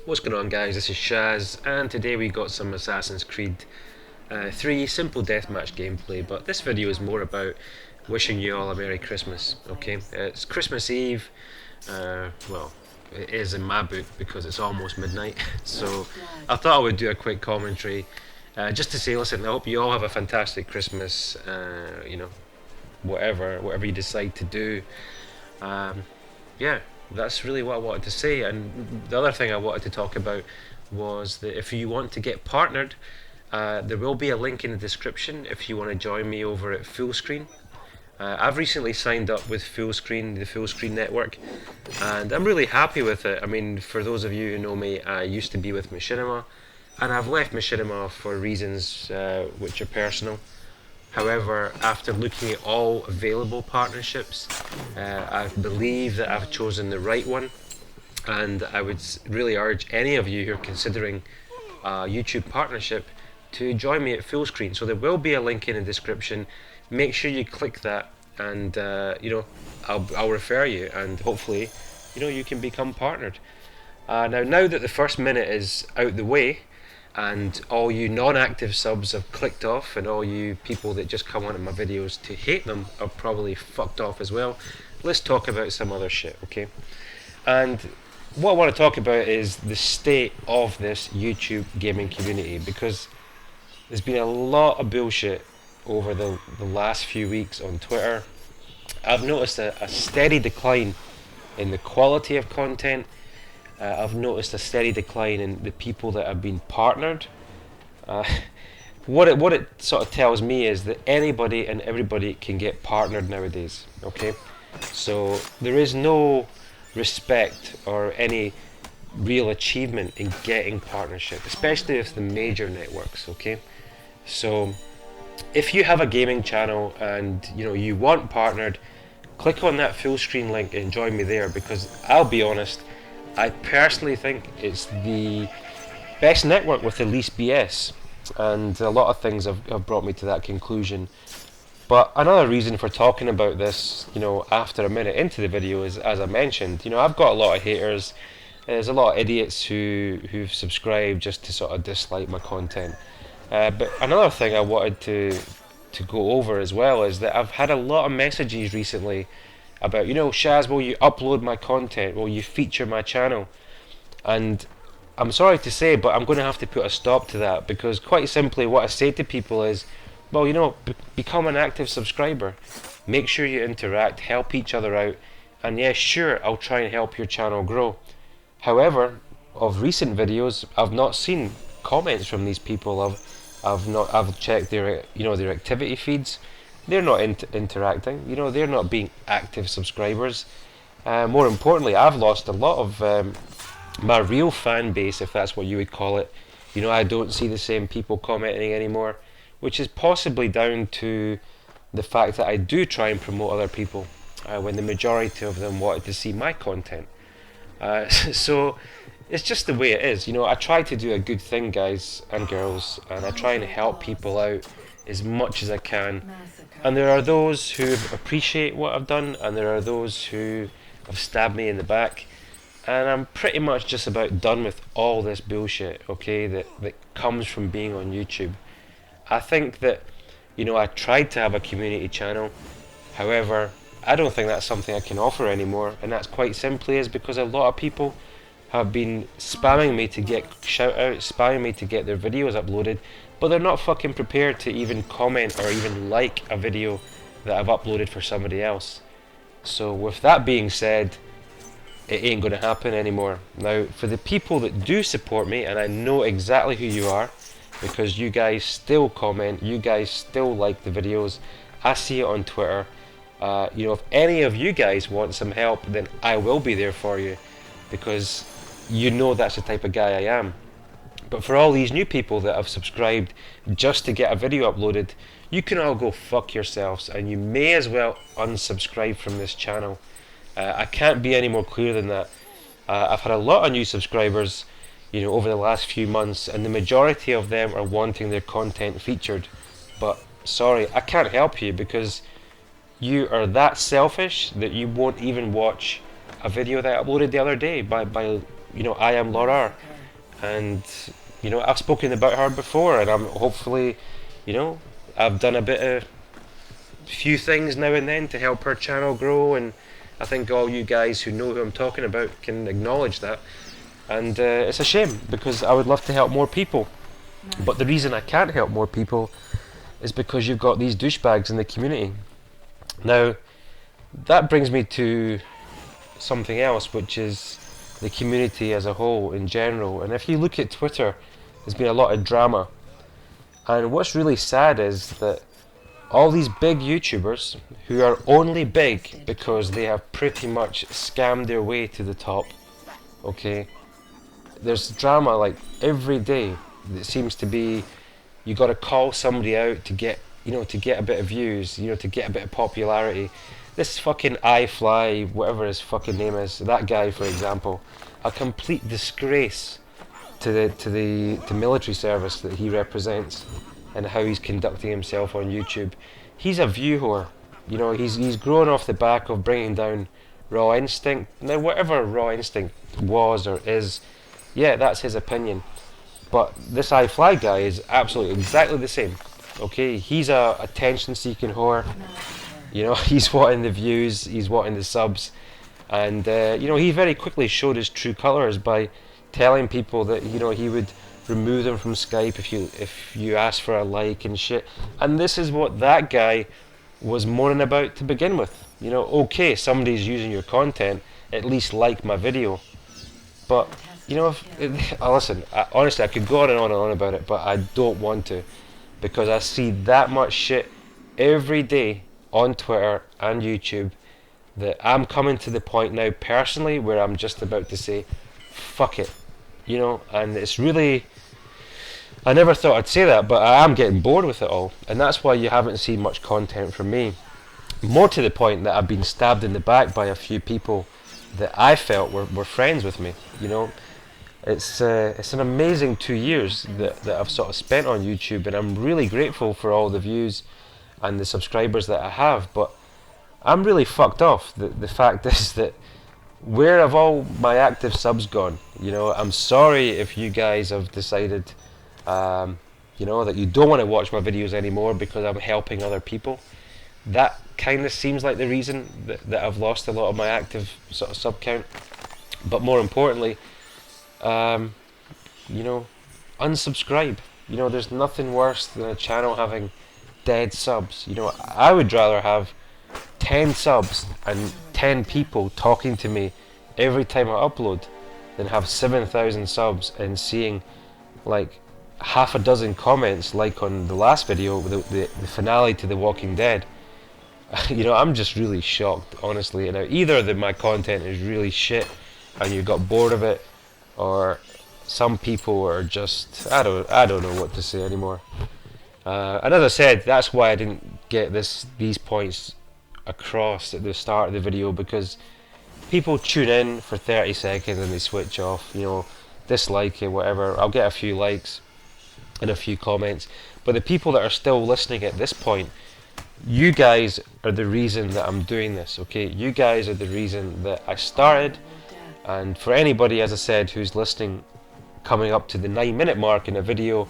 What's going on, guys? This is Shaz, and today we got some Assassin's Creed 3 simple deathmatch gameplay, but this video is more about wishing you all a Merry Christmas, okay? It's Christmas Eve, well, it is in my book because it's almost midnight, so I thought I would do a quick commentary just to say, listen, I hope you all have a fantastic Christmas, whatever you decide to do. Yeah, that's really what I wanted to say. And the other thing I wanted to talk about was that if you want to get partnered, there will be a link in the description if you want to join me over at Fullscreen. I've recently signed up with Fullscreen, the Fullscreen network, and I'm really happy with it. I mean, for those of you who know me, I used to be with Machinima, and I've left Machinima for reasons which are personal. However, after looking at all available partnerships, I believe that I've chosen the right one, and I would really urge any of you who are considering a YouTube partnership to join me at Fullscreen. So there will be a link in the description. Make sure you click that, and I'll refer you, and hopefully, you can become partnered. Now that the first minute is out the way, and all you non-active subs have clicked off, and all you people that just come onto my videos to hate them are probably fucked off as well, let's talk about some other shit, okay? And what I want to talk about is the state of this YouTube gaming community, because there's been a lot of bullshit over the last few weeks on Twitter. I've noticed a steady decline in the quality of content. I've noticed a steady decline in the people that have been partnered. What it sort of tells me is that anybody and everybody can get partnered nowadays. Okay, so there is no respect or any real achievement in getting partnership, especially with the major networks. Okay, so if you have a gaming channel and you want partnered, click on that Fullscreen link and join me there, because I'll be honest, I personally think it's the best network with the least BS, and a lot of things have brought me to that conclusion. But another reason for talking about this, after a minute into the video is, as I mentioned, I've got a lot of haters. There's a lot of idiots who've subscribed just to sort of dislike my content. But another thing I wanted to go over as well is that I've had a lot of messages recently about, Shaz, will you upload my content? Will you feature my channel? And I'm sorry to say, but I'm going to have to put a stop to that, because quite simply what I say to people is, well, become an active subscriber. Make sure you interact, help each other out, and yes, sure, I'll try and help your channel grow. However, of recent videos, I've not seen comments from these people. I've checked their their activity feeds. They're not interacting. They're not being active subscribers. More importantly, I've lost a lot of my real fan base, if that's what you would call it. I don't see the same people commenting anymore, which is possibly down to the fact that I do try and promote other people when the majority of them wanted to see my content. So it's just the way it is. I try to do a good thing, guys and girls, and I try and help people out as much as I can. And there are those who appreciate what I've done, and there are those who have stabbed me in the back. And I'm pretty much just about done with all this bullshit, okay, that comes from being on YouTube. I think that, I tried to have a community channel. However, I don't think that's something I can offer anymore, and that's quite simply is because a lot of people have been spamming me to get shout outs, spamming me to get their videos uploaded, but they're not fucking prepared to even comment or even like a video that I've uploaded for somebody else. So with that being said, it ain't gonna happen anymore. Now, for the people that do support me, and I know exactly who you are, because you guys still comment, you guys still like the videos, I see it on Twitter. If any of you guys want some help, then I will be there for you, because that's the type of guy I am. But for all these new people that have subscribed just to get a video uploaded, you can all go fuck yourselves, and you may as well unsubscribe from this channel. I can't be any more clear than that. I've had a lot of new subscribers, over the last few months, and the majority of them are wanting their content featured. But sorry, I can't help you, because you are that selfish that you won't even watch a video that I uploaded the other day by I am Lorar. and I've spoken about her before, and I'm hopefully, I've done a bit of few things now and then to help her channel grow, and I think all you guys who know who I'm talking about can acknowledge that. And it's a shame because I would love to help more people, but the reason I can't help more people is because you've got these douchebags in the community. Now, that brings me to something else, which is the community as a whole in general. And if you look at Twitter, there's been a lot of drama. And what's really sad is that all these big YouTubers who are only big because they have pretty much scammed their way to the top, okay? There's drama like every day. It seems to be you got to call somebody out to get, to get a bit of views, to get a bit of popularity. This fucking iFly, whatever his fucking name is, that guy, for example, a complete disgrace to the military service that he represents and how he's conducting himself on YouTube. He's a view whore. He's grown off the back of bringing down Raw Instinct. Now, whatever Raw Instinct was or is, yeah, that's his opinion. But this iFly guy is absolutely exactly the same. Okay, he's a attention-seeking whore. He's wanting the views, he's wanting the subs, and he very quickly showed his true colours by telling people that he would remove them from Skype if you ask for a like and shit. And this is what that guy was moaning about to begin with. Okay, somebody's using your content, at least like my video. But listen, honestly, I could go on and on about it, but I don't want to, because I see that much shit every day on Twitter and YouTube that I'm coming to the point now personally where I'm just about to say fuck it, and it's really, I never thought I'd say that, but I am getting bored with it all, and that's why you haven't seen much content from me. More to the point that I've been stabbed in the back by a few people that I felt were friends with me. It's an amazing 2 years that I've sort of spent on YouTube, and I'm really grateful for all the views and the subscribers that I have, but I'm really fucked off. The fact is that where have all my active subs gone? I'm sorry if you guys have decided that you don't want to watch my videos anymore because I'm helping other people. That kind of seems like the reason that I've lost a lot of my active sort of sub count. But more importantly, unsubscribe. There's nothing worse than a channel having dead subs. I would rather have 10 subs and 10 people talking to me every time I upload than have 7,000 subs and seeing like half a dozen comments like on the last video, the finale to The Walking Dead. I'm just really shocked, honestly. Either that my content is really shit and you got bored of it, or some people are just, I don't know what to say anymore. And as I said, that's why I didn't get these points across at the start of the video, because people tune in for 30 seconds and they switch off, dislike it, whatever. I'll get a few likes and a few comments, but the people that are still listening at this point, you guys are the reason that I'm doing this, okay? You guys are the reason that I started, and for anybody, as I said, who's listening coming up to the 9-minute mark in a video,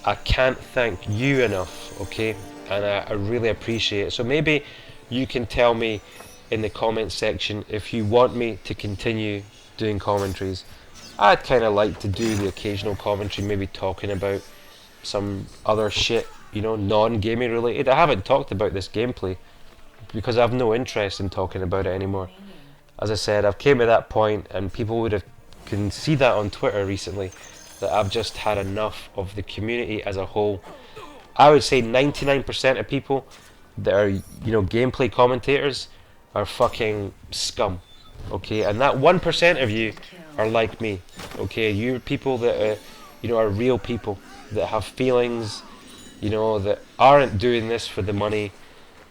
I can't thank you enough, okay? And I really appreciate it. So maybe you can tell me in the comment section if you want me to continue doing commentaries. I'd kind of like to do the occasional commentary, maybe talking about some other shit, non-gaming related. I haven't talked about this gameplay because I have no interest in talking about it anymore. As I said, I've came to that point, and people can see that on Twitter recently, that I've just had enough of the community as a whole. I would say 99% of people that are, gameplay commentators are fucking scum, okay? And that 1% of you are like me, okay? You're people that are real people that have feelings, that aren't doing this for the money,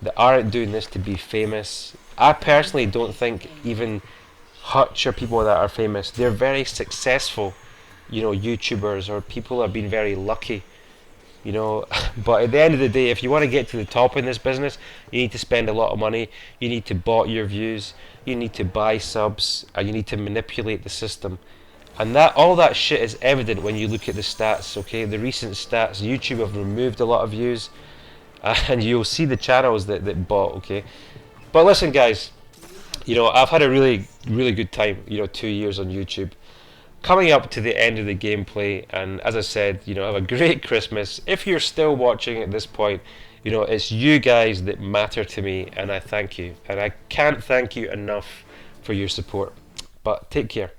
that aren't doing this to be famous. I personally don't think even Hutch or people that are famous, they're very successful, YouTubers or people have been very lucky, but at the end of the day, if you want to get to the top in this business, you need to spend a lot of money, you need to bot your views, you need to buy subs, and you need to manipulate the system. And that all that shit is evident when you look at the stats. Okay, the recent stats. YouTube have removed a lot of views, and you'll see the channels that bought. Okay, but listen, guys. I've had a really good time. 2 years on YouTube. Coming up to the end of the gameplay, and as I said, have a great Christmas. If you're still watching at this point, it's you guys that matter to me, and I thank you. And I can't thank you enough for your support. But take care.